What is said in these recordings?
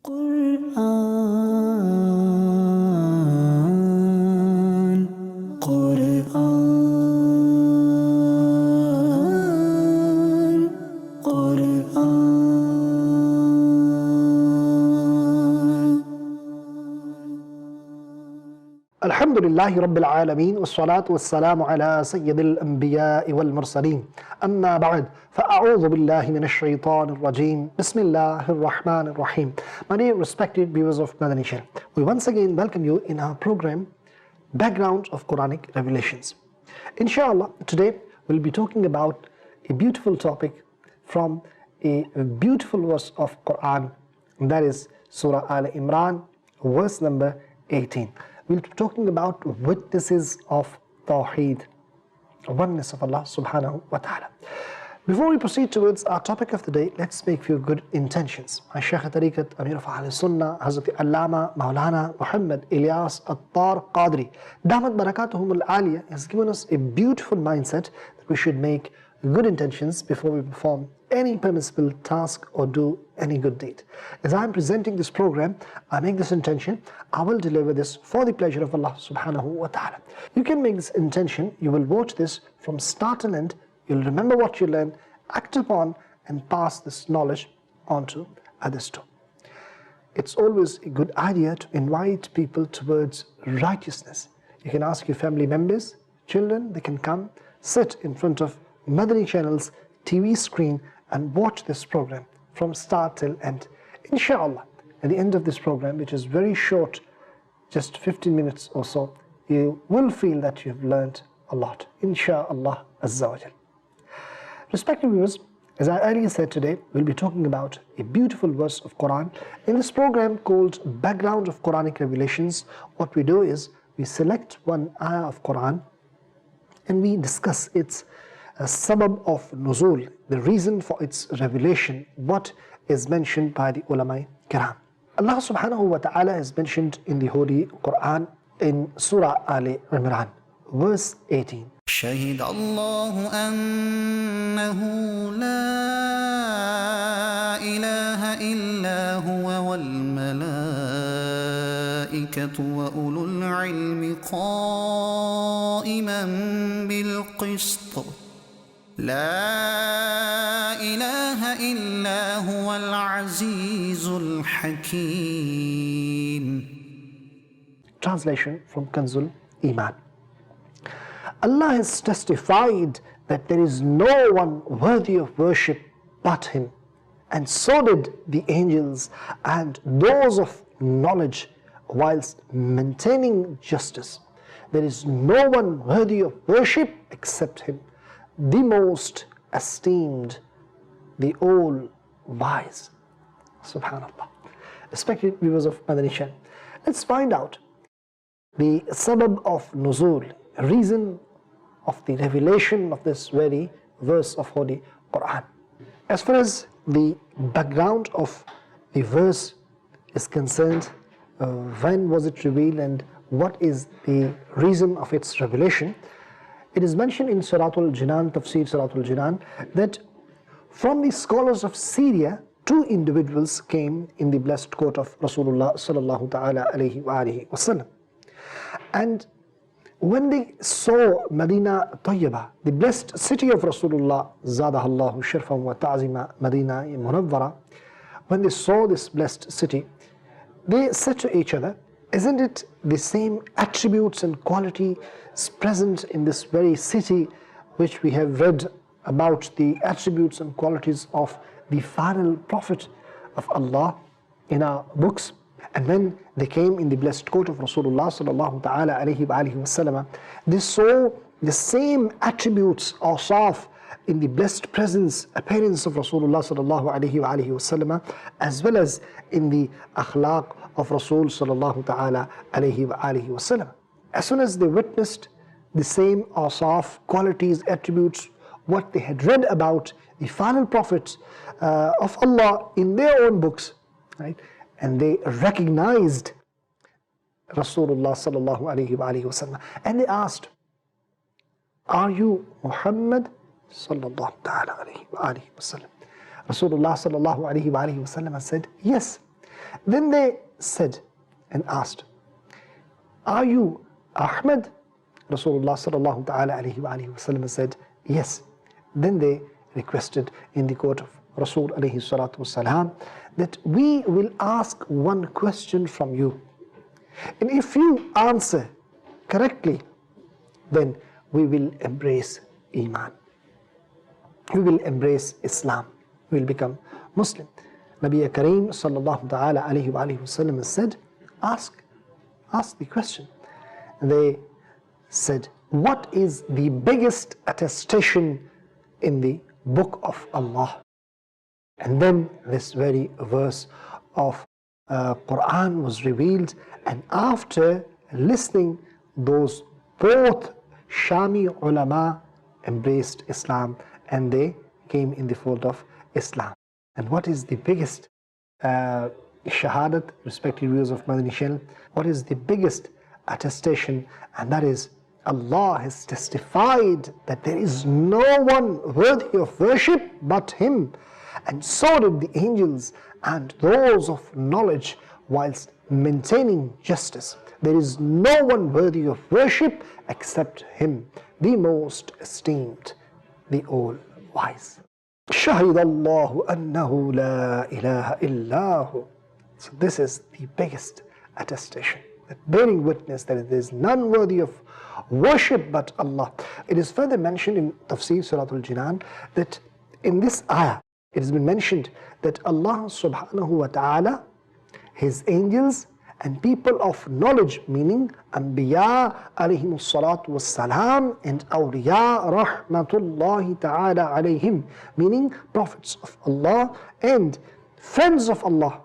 Qur'an, Qur'an, Qur'an. Alhamdulillahi Rabbil Alameen, wassalatu wassalamu ala Sayyidil Anbiya'i wal Mursaleen. Amma ba'd, fa'a'udhu billahi minash shaitanir rajeem. Bismillahir Rahmanir Rahim. My dear respected viewers of Madani Channel, we once again welcome you in our program, Background of Quranic Revelations. Inshallah, today we'll be talking about a beautiful topic from a beautiful verse of Quran, and that is Surah Al-Imran, verse number 18. We'll be talking about witnesses of Tawhid, oneness of Allah subhanahu wa ta'ala. Before we proceed towards our topic of the day, let's make few good intentions. My Shaykh Tariqat, Amir of Ahl Sunnah, Hazrat Allama Maulana Muhammad Ilyas Attar Qadri, Damat Barakatuhum Al-Aliyah, has given us a beautiful mindset that we should make good intentions before we perform any permissible task or do any good deed. As I am presenting this program, I make this intention, I will deliver this for the pleasure of Allah subhanahu wa ta'ala. You can make this intention, you will watch this from start to end, you'll remember what you learned, act upon and pass this knowledge on to others too. It's always a good idea to invite people towards righteousness. You can ask your family members, children, they can come, sit in front of Madani Channel's TV screen and watch this program from start till end. Inshallah, at the end of this program, which is very short, just 15 minutes or so, you will feel that you have learned a lot. Insha'Allah Azza wa Jal. Respected viewers, as I earlier said, today we'll be talking about a beautiful verse of Quran. In this program called Background of Quranic Revelations, what we do is we select one ayah of Quran and we discuss its sabab of nuzul, the reason for its revelation, what is mentioned by the ulama kiram. Allah subhanahu wa ta'ala is mentioned in the Holy Quran in Surah Al-Imran, verse 18. شهد الله أنه لا إله إلا هو والملائكة وأولو العلم قائما بالقسط لا إله إلا هو العزيز الحكيم. Translation from Kanzul Iman. Allah has testified that there is no one worthy of worship but Him, and so did the angels and those of knowledge, whilst maintaining justice. There is no one worthy of worship except Him, the most esteemed, the all-wise. Subhanallah. Respected viewers of Madani Channel, let's find out the sabab of nuzul, reason of the revelation of this very verse of Holy Quran. As far as the background of the verse is concerned, when was it revealed and what is the reason of its revelation, it is mentioned in Surah Al-Jinan, Tafsir Surah Al-Jinan, that from the scholars of Syria, two individuals came in the blessed court of Rasulullah sallallahu ta'ala alayhi wa alihi wasallam. And when they saw Medina Tayyibah, the blessed city of Rasulullah, Zadahallahu Shirfan wa Ta'zima, Medina Munawwara, when they saw this blessed city, they said to each other, isn't it the same attributes and qualities present in this very city which we have read about the attributes and qualities of the final prophet of Allah in our books? And when they came in the blessed court of Rasulullah sallallahu ta'ala alayhi wa alihi wasallam, they saw the same attributes or awsaf in the blessed presence, appearance of Rasulullah sallallahu alayhi wa alihi wasallam, as well as in the akhlaq of Rasul sallallahu ta'ala alayhi wa alihi wasallam. As soon as they witnessed the same awsaf, qualities, attributes, what they had read about the final prophets of Allah in their own books, right? And they recognized Rasulullah sallallahu alayhi wa alihi wasallam, and they asked, are you Muhammad sallallahu ta'ala alayhi wa alihi wasallam? Rasulullah sallallahu alayhi wa alihi wasallam said, yes. Then they said and asked, "Are you Ahmad?" Rasulullah sallallahu ta'ala alayhi wa sallam said, "Yes." Then they requested in the court of Rasul alayhi salatu wasalam that we will ask one question from you, and if you answer correctly, then we will embrace Iman. We will embrace Islam. We will become Muslim. Nabi Kareem sallallahu ta'ala alayhi wa sallam said, ask the question. They said, "What is the biggest attestation in the book of Allah?" And then this very verse of Quran was revealed, and after listening, those both Shami ulama embraced Islam and they came in the fold of Islam. And what is the biggest shahadat, respected viewers of Madani Channel, what is the biggest attestation? And that is, Allah has testified that there is no one worthy of worship but Him, and so did the angels and those of knowledge, whilst maintaining justice. There is no one worthy of worship except Him, the most esteemed, the all-wise. شهد الله أنه لا إله إلا هو. So this is the biggest attestation, that bearing witness that there is none worthy of worship but Allah. It is further mentioned in Tafsir Surah Al-Jinan that in this ayah it has been mentioned that Allah subhanahu wa ta'ala, His angels and people of knowledge, meaning Anbiya alayhimus salatu wassalam and Awliya rahmatullahi ta'ala alayhim, meaning prophets of Allah and friends of Allah,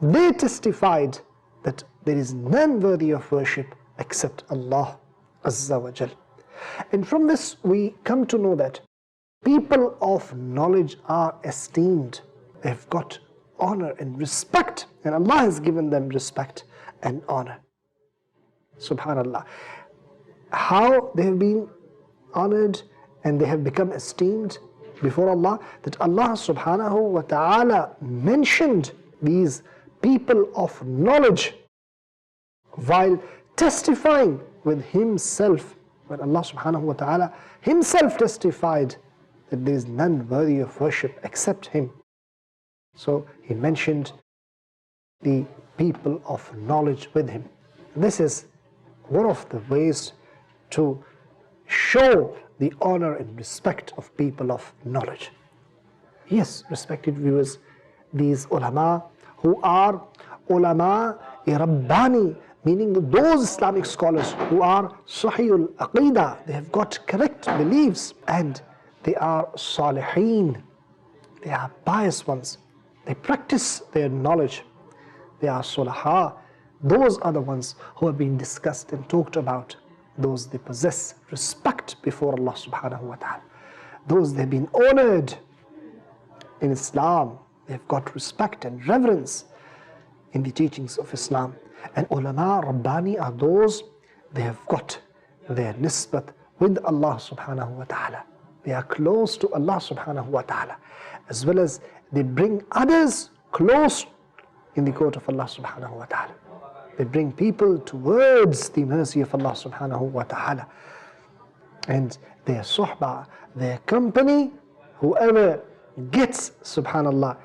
they testified that there is none worthy of worship except Allah Azza wa Jal. And from this we come to know that people of knowledge are esteemed. They've got honor and respect, and Allah has given them respect and honor. Subhanallah. How they have been honored and they have become esteemed before Allah, that Allah subhanahu wa ta'ala mentioned these people of knowledge while testifying with Himself, when Allah subhanahu wa ta'ala Himself testified that there is none worthy of worship except Him. So He mentioned the people of knowledge with Him. This is one of the ways to show the honor and respect of people of knowledge. Yes, respected viewers, these ulama who are ulama Rabbani, meaning those Islamic scholars who are Sahihul Aqidah, they have got correct beliefs, and they are Salihin, they are pious ones, they practice their knowledge, they are Sulaha. Those are the ones who have been discussed and talked about. Those they possess respect before Allah subhanahu wa ta'ala. Those they've been honored in Islam, they've got respect and reverence in the teachings of Islam. And ulama Rabbani are those, they have got their nisbat with Allah subhanahu wa ta'ala. They are close to Allah subhanahu wa ta'ala, as well as they bring others close in the court of Allah subhanahu wa ta'ala. They bring people towards the mercy of Allah subhanahu wa ta'ala. And their suhbah, their company, whoever gets, subhanallah,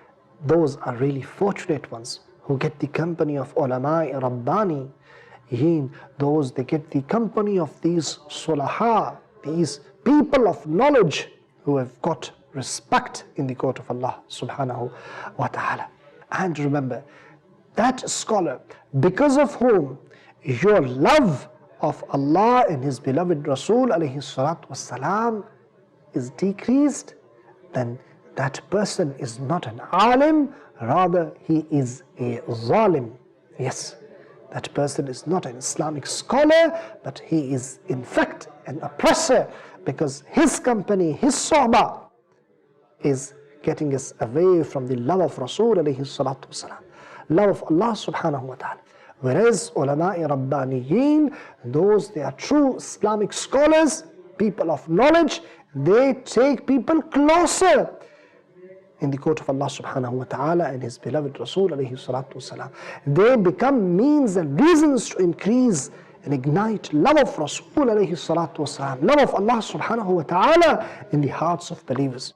those are really fortunate ones who get the company of ulama Rabbani. Those, they get the company of these sulaha, these people of knowledge who have got respect in the court of Allah subhanahu wa ta'ala. And remember, that scholar, because of whom your love of Allah and His beloved Rasul alayhi salatu wassalam is decreased, then that person is not an alim, rather he is a zalim. Yes, that person is not an Islamic scholar, but he is in fact an oppressor, because his company, his sohbah is getting us away from the love of Rasul alayhi salatu wasalam, love of Allah subhanahu wa ta'ala. Whereas ulama'i Rabbaniyin, those, they are true Islamic scholars, people of knowledge, they take people closer in the court of Allah subhanahu wa ta'ala and His beloved Rasul alayhi salatu wasalam. They become means and reasons to increase and ignite love of Rasul alayhi salatu wasalam, love of Allah subhanahu wa ta'ala in the hearts of believers.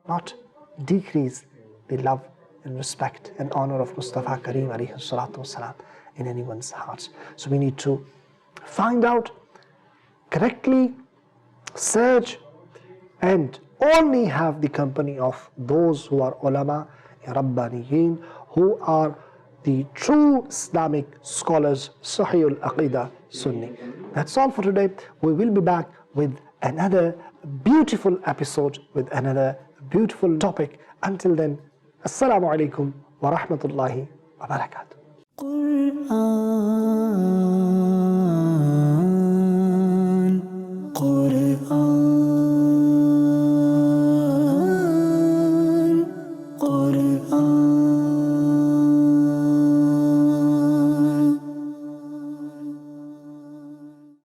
Not decrease the love and respect and honor of Mustafa Kareem alayhi salatu wasalam in anyone's hearts. So we need to find out, correctly search, and only have the company of those who are ulama, rabbaniyin, who are the true Islamic scholars, Sahih al-Aqidah Sunni. That's all for today. We will be back with another beautiful episode, with another beautiful topic. Until then, Assalamu alaikum wa rahmatullahi wa barakatuh.